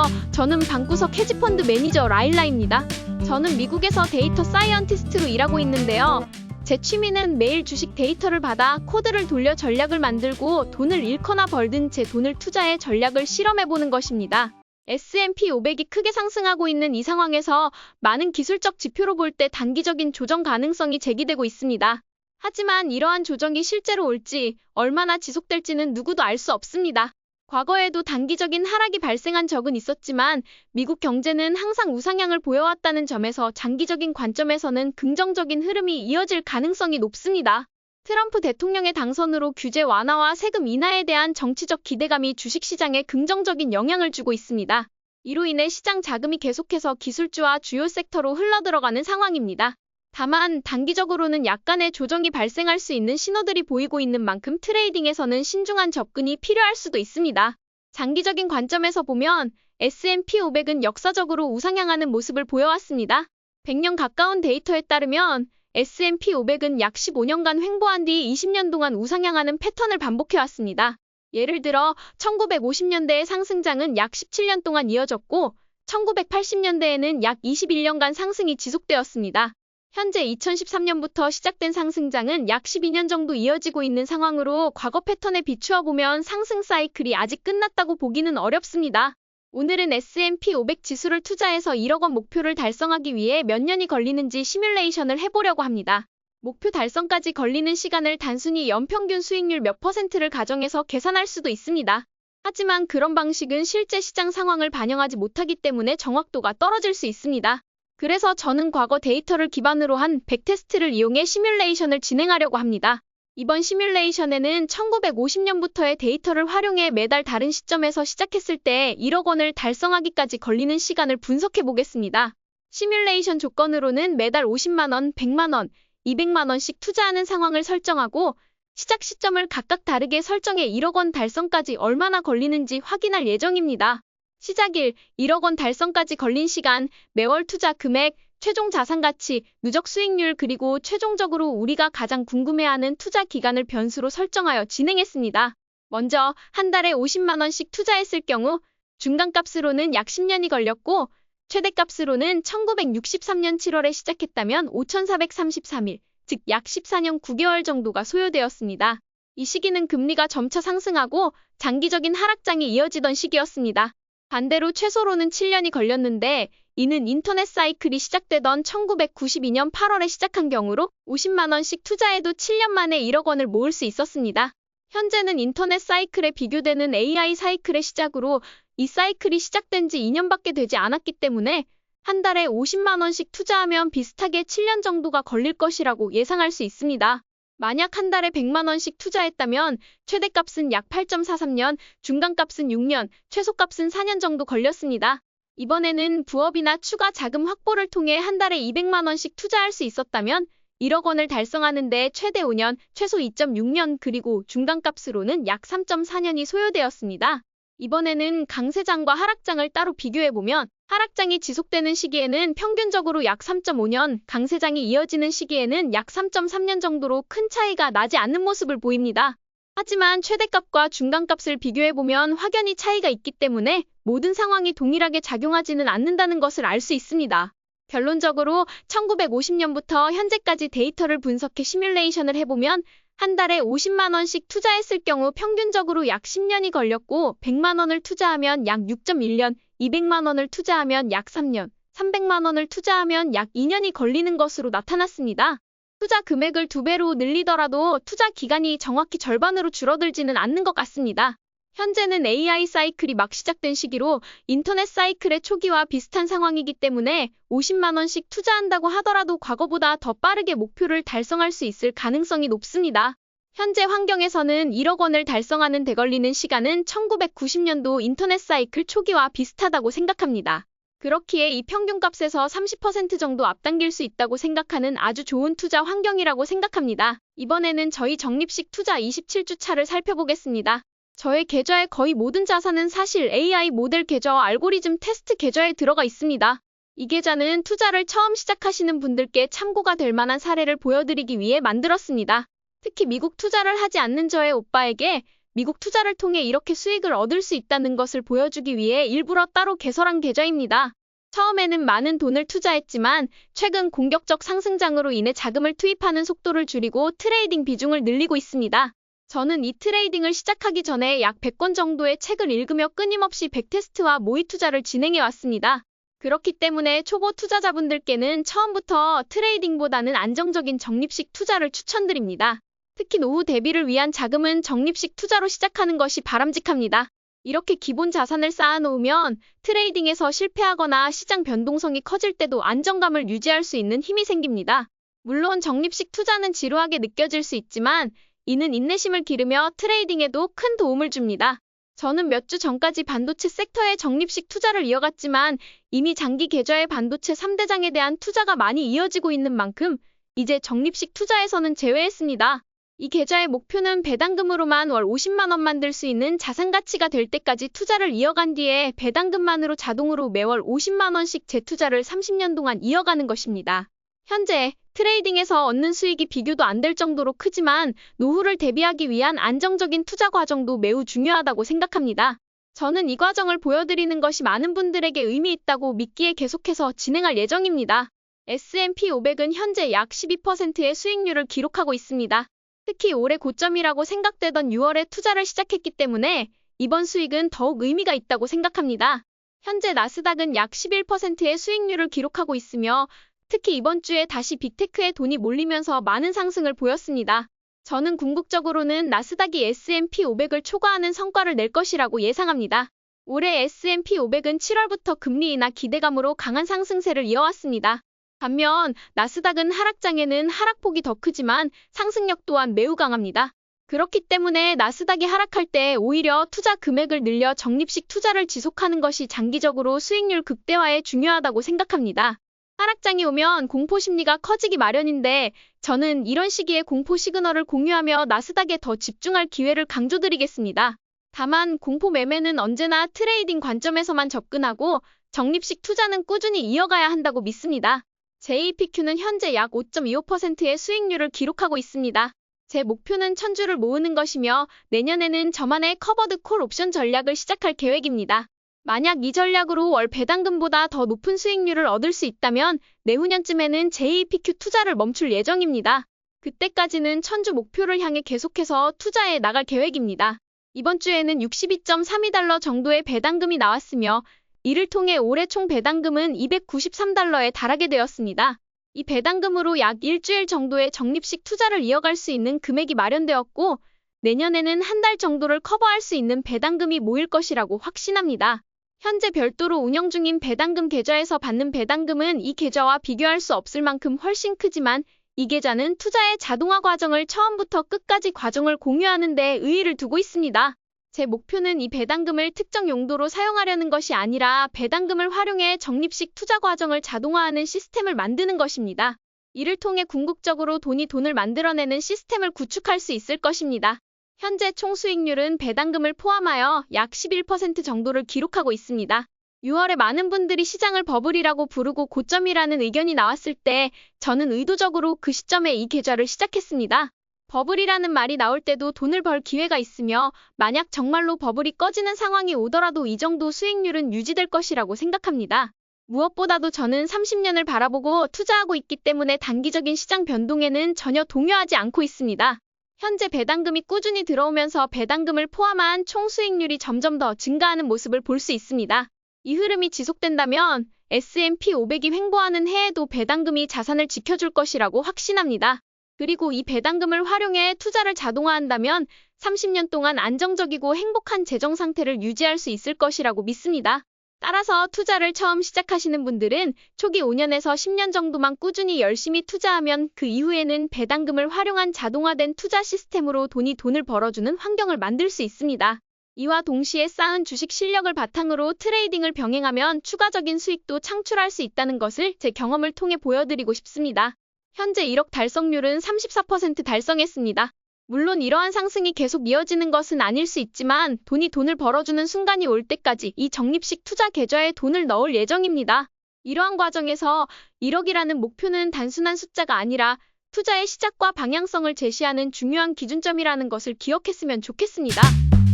안녕하세요. 저는 방구석 헤지펀드 매니저 라일라입니다. 저는 미국에서 데이터 사이언티스트로 일하고 있는데요. 제 취미는 매일 주식 데이터를 받아 코드를 돌려 전략을 만들고 돈을 잃거나 벌든 제 돈을 투자해 전략을 실험해보는 것입니다. S&P 500이 크게 상승하고 있는 이 상황에서 많은 기술적 지표로 볼 때 단기적인 조정 가능성이 제기되고 있습니다. 하지만 이러한 조정이 실제로 올지 얼마나 지속될지는 누구도 알 수 없습니다. 과거에도 단기적인 하락이 발생한 적은 있었지만 미국 경제는 항상 우상향을 보여왔다는 점에서 장기적인 관점에서는 긍정적인 흐름이 이어질 가능성이 높습니다. 트럼프 대통령의 당선으로 규제 완화와 세금 인하에 대한 정치적 기대감이 주식시장에 긍정적인 영향을 주고 있습니다. 이로 인해 시장 자금이 계속해서 기술주와 주요 섹터로 흘러들어가는 상황입니다. 다만 단기적으로는 약간의 조정이 발생할 수 있는 신호들이 보이고 있는 만큼 트레이딩에서는 신중한 접근이 필요할 수도 있습니다. 장기적인 관점에서 보면 S&P 500은 역사적으로 우상향하는 모습을 보여왔습니다. 100년 가까운 데이터에 따르면 S&P 500은 약 15년간 횡보한 뒤 20년 동안 우상향하는 패턴을 반복해왔습니다. 예를 들어 1950년대의 상승장은 약 17년 동안 이어졌고 1980년대에는 약 21년간 상승이 지속되었습니다. 현재 2013년부터 시작된 상승장은 약 12년 정도 이어지고 있는 상황으로 과거 패턴에 비추어 보면 상승 사이클이 아직 끝났다고 보기는 어렵습니다. 오늘은 S&P 500 지수를 투자해서 1억 원 목표를 달성하기 위해 몇 년이 걸리는지 시뮬레이션을 해보려고 합니다. 목표 달성까지 걸리는 시간을 단순히 연평균 수익률 몇 %를 가정해서 계산할 수도 있습니다. 하지만 그런 방식은 실제 시장 상황을 반영하지 못하기 때문에 정확도가 떨어질 수 있습니다. 그래서 저는 과거 데이터를 기반으로 한 백테스트를 이용해 시뮬레이션을 진행하려고 합니다. 이번 시뮬레이션에는 1950년부터의 데이터를 활용해 매달 다른 시점에서 시작했을 때 1억 원을 달성하기까지 걸리는 시간을 분석해 보겠습니다. 시뮬레이션 조건으로는 매달 50만 원, 100만 원, 200만 원씩 투자하는 상황을 설정하고 시작 시점을 각각 다르게 설정해 1억 원 달성까지 얼마나 걸리는지 확인할 예정입니다. 시작일, 1억 원 달성까지 걸린 시간, 매월 투자 금액, 최종 자산 가치, 누적 수익률 그리고 최종적으로 우리가 가장 궁금해하는 투자 기간을 변수로 설정하여 진행했습니다. 먼저 한 달에 50만 원씩 투자했을 경우 중간값으로는 약 10년이 걸렸고 최대값으로는 1963년 7월에 시작했다면 5,433일, 즉 약 14년 9개월 정도가 소요되었습니다. 이 시기는 금리가 점차 상승하고 장기적인 하락장이 이어지던 시기였습니다. 반대로 최소로는 7년이 걸렸는데 이는 인터넷 사이클이 시작되던 1992년 8월에 시작한 경우로 50만 원씩 투자해도 7년 만에 1억 원을 모을 수 있었습니다. 현재는 인터넷 사이클에 비교되는 AI 사이클의 시작으로 이 사이클이 시작된 지 2년밖에 되지 않았기 때문에 한 달에 50만 원씩 투자하면 비슷하게 7년 정도가 걸릴 것이라고 예상할 수 있습니다. 만약 한 달에 100만 원씩 투자했다면 최대값은 약 8.43년, 중간값은 6년, 최소값은 4년 정도 걸렸습니다. 이번에는 부업이나 추가 자금 확보를 통해 한 달에 200만 원씩 투자할 수 있었다면 1억 원을 달성하는 데 최대 5년, 최소 2.6년 그리고 중간값으로는 약 3.4년이 소요되었습니다. 이번에는 강세장과 하락장을 따로 비교해보면 하락장이 지속되는 시기에는 평균적으로 약 3.5년, 강세장이 이어지는 시기에는 약 3.3년 정도로 큰 차이가 나지 않는 모습을 보입니다. 하지만 최대값과 중간값을 비교해보면 확연히 차이가 있기 때문에 모든 상황이 동일하게 작용하지는 않는다는 것을 알 수 있습니다. 결론적으로 1950년부터 현재까지 데이터를 분석해 시뮬레이션을 해보면 한 달에 50만 원씩 투자했을 경우 평균적으로 약 10년이 걸렸고 100만 원을 투자하면 약 6.1년, 200만 원을 투자하면 약 3년, 300만 원을 투자하면 약 2년이 걸리는 것으로 나타났습니다. 투자 금액을 2배로 늘리더라도 투자 기간이 정확히 절반으로 줄어들지는 않는 것 같습니다. 현재는 AI 사이클이 막 시작된 시기로 인터넷 사이클의 초기와 비슷한 상황이기 때문에 50만 원씩 투자한다고 하더라도 과거보다 더 빠르게 목표를 달성할 수 있을 가능성이 높습니다. 현재 환경에서는 1억 원을 달성하는 데 걸리는 시간은 1990년도 인터넷 사이클 초기와 비슷하다고 생각합니다. 그렇기에 이 평균값에서 30% 정도 앞당길 수 있다고 생각하는 아주 좋은 투자 환경이라고 생각합니다. 이번에는 저희 적립식 투자 27주 차를 살펴보겠습니다. 저의 계좌의 거의 모든 자산은 사실 AI 모델 계좌와 알고리즘 테스트 계좌에 들어가 있습니다. 이 계좌는 투자를 처음 시작하시는 분들께 참고가 될 만한 사례를 보여드리기 위해 만들었습니다. 특히 미국 투자를 하지 않는 저의 오빠에게 미국 투자를 통해 이렇게 수익을 얻을 수 있다는 것을 보여주기 위해 일부러 따로 개설한 계좌입니다. 처음에는 많은 돈을 투자했지만 최근 공격적 상승장으로 인해 자금을 투입하는 속도를 줄이고 트레이딩 비중을 늘리고 있습니다. 저는 이 트레이딩을 시작하기 전에 약 100권 정도의 책을 읽으며 끊임없이 백테스트와 모의 투자를 진행해 왔습니다. 그렇기 때문에 초보 투자자분들께는 처음부터 트레이딩보다는 안정적인 적립식 투자를 추천드립니다. 특히 노후 대비를 위한 자금은 적립식 투자로 시작하는 것이 바람직합니다. 이렇게 기본 자산을 쌓아놓으면 트레이딩에서 실패하거나 시장 변동성이 커질 때도 안정감을 유지할 수 있는 힘이 생깁니다. 물론 적립식 투자는 지루하게 느껴질 수 있지만 이는 인내심을 기르며 트레이딩에도 큰 도움을 줍니다. 저는 몇 주 전까지 반도체 섹터의 적립식 투자를 이어갔지만 이미 장기 계좌의 반도체 3대장에 대한 투자가 많이 이어지고 있는 만큼 이제 적립식 투자에서는 제외했습니다. 이 계좌의 목표는 배당금으로만 월 50만 원 만들 수 있는 자산 가치가 될 때까지 투자를 이어간 뒤에 배당금만으로 자동으로 매월 50만 원씩 재투자를 30년 동안 이어가는 것입니다. 현재 트레이딩에서 얻는 수익이 비교도 안 될 정도로 크지만 노후를 대비하기 위한 안정적인 투자 과정도 매우 중요하다고 생각합니다. 저는 이 과정을 보여드리는 것이 많은 분들에게 의미 있다고 믿기에 계속해서 진행할 예정입니다. S&P 500은 현재 약 12%의 수익률을 기록하고 있습니다. 특히 올해 고점이라고 생각되던 6월에 투자를 시작했기 때문에 이번 수익은 더욱 의미가 있다고 생각합니다. 현재 나스닥은 약 11%의 수익률을 기록하고 있으며 특히 이번 주에 다시 빅테크에 돈이 몰리면서 많은 상승을 보였습니다. 저는 궁극적으로는 나스닥이 S&P 500을 초과하는 성과를 낼 것이라고 예상합니다. 올해 S&P 500은 7월부터 금리 인하 기대감으로 강한 상승세를 이어왔습니다. 반면 나스닥은 하락장에는 하락폭이 더 크지만 상승력 또한 매우 강합니다. 그렇기 때문에 나스닥이 하락할 때 오히려 투자 금액을 늘려 적립식 투자를 지속하는 것이 장기적으로 수익률 극대화에 중요하다고 생각합니다. 하락장이 오면 공포 심리가 커지기 마련인데 저는 이런 시기에 공포 시그널을 공유하며 나스닥에 더 집중할 기회를 강조드리겠습니다. 다만 공포 매매는 언제나 트레이딩 관점에서만 접근하고 적립식 투자는 꾸준히 이어가야 한다고 믿습니다. JPQ는 현재 약 5.25%의 수익률을 기록하고 있습니다. 제 목표는 1000주를 모으는 것이며 내년에는 저만의 커버드 콜 옵션 전략을 시작할 계획입니다. 만약 이 전략으로 월 배당금보다 더 높은 수익률을 얻을 수 있다면 내후년쯤에는 JPQ 투자를 멈출 예정입니다. 그때까지는 1000주 목표를 향해 계속해서 투자해 나갈 계획입니다. 이번 주에는 62.32달러 정도의 배당금이 나왔으며 이를 통해 올해 총 배당금은 293달러에 달하게 되었습니다. 이 배당금으로 약 일주일 정도의 적립식 투자를 이어갈 수 있는 금액이 마련되었고 내년에는 한 달 정도를 커버할 수 있는 배당금이 모일 것이라고 확신합니다. 현재 별도로 운영 중인 배당금 계좌에서 받는 배당금은 이 계좌와 비교할 수 없을 만큼 훨씬 크지만 이 계좌는 투자의 자동화 과정을 처음부터 끝까지 과정을 공유하는 데 의의를 두고 있습니다. 제 목표는 이 배당금을 특정 용도로 사용하려는 것이 아니라 배당금을 활용해 적립식 투자 과정을 자동화하는 시스템을 만드는 것입니다. 이를 통해 궁극적으로 돈을 만들어내는 시스템을 구축할 수 있을 것입니다. 현재 총 수익률은 배당금을 포함하여 약 11% 정도를 기록하고 있습니다. 6월에 많은 분들이 시장을 버블이라고 부르고 고점이라는 의견이 나왔을 때 저는 의도적으로 그 시점에 이 계좌를 시작했습니다. 버블이라는 말이 나올 때도 돈을 벌 기회가 있으며 만약 정말로 버블이 꺼지는 상황이 오더라도 이 정도 수익률은 유지될 것이라고 생각합니다. 무엇보다도 저는 30년을 바라보고 투자하고 있기 때문에 단기적인 시장 변동에는 전혀 동요하지 않고 있습니다. 현재 배당금이 꾸준히 들어오면서 배당금을 포함한 총 수익률이 점점 더 증가하는 모습을 볼 수 있습니다. 이 흐름이 지속된다면 S&P 500이 횡보하는 해에도 배당금이 자산을 지켜줄 것이라고 확신합니다. 그리고 이 배당금을 활용해 투자를 자동화한다면 30년 동안 안정적이고 행복한 재정 상태를 유지할 수 있을 것이라고 믿습니다. 따라서 투자를 처음 시작하시는 분들은 초기 5년에서 10년 정도만 꾸준히 열심히 투자하면 그 이후에는 배당금을 활용한 자동화된 투자 시스템으로 돈을 벌어주는 환경을 만들 수 있습니다. 이와 동시에 쌓은 주식 실력을 바탕으로 트레이딩을 병행하면 추가적인 수익도 창출할 수 있다는 것을 제 경험을 통해 보여드리고 싶습니다. 현재 1억 달성률은 34% 달성했습니다. 물론 이러한 상승이 계속 이어지는 것은 아닐 수 있지만 돈을 벌어주는 순간이 올 때까지 이 적립식 투자 계좌에 돈을 넣을 예정입니다. 이러한 과정에서 1억이라는 목표는 단순한 숫자가 아니라 투자의 시작과 방향성을 제시하는 중요한 기준점이라는 것을 기억했으면 좋겠습니다.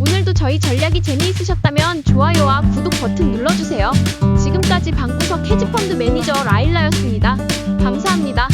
오늘도 저희 전략이 재미있으셨다면 좋아요와 구독 버튼 눌러주세요. 지금까지 방구석 헤지펀드 매니저 라일라였습니다. 감사합니다.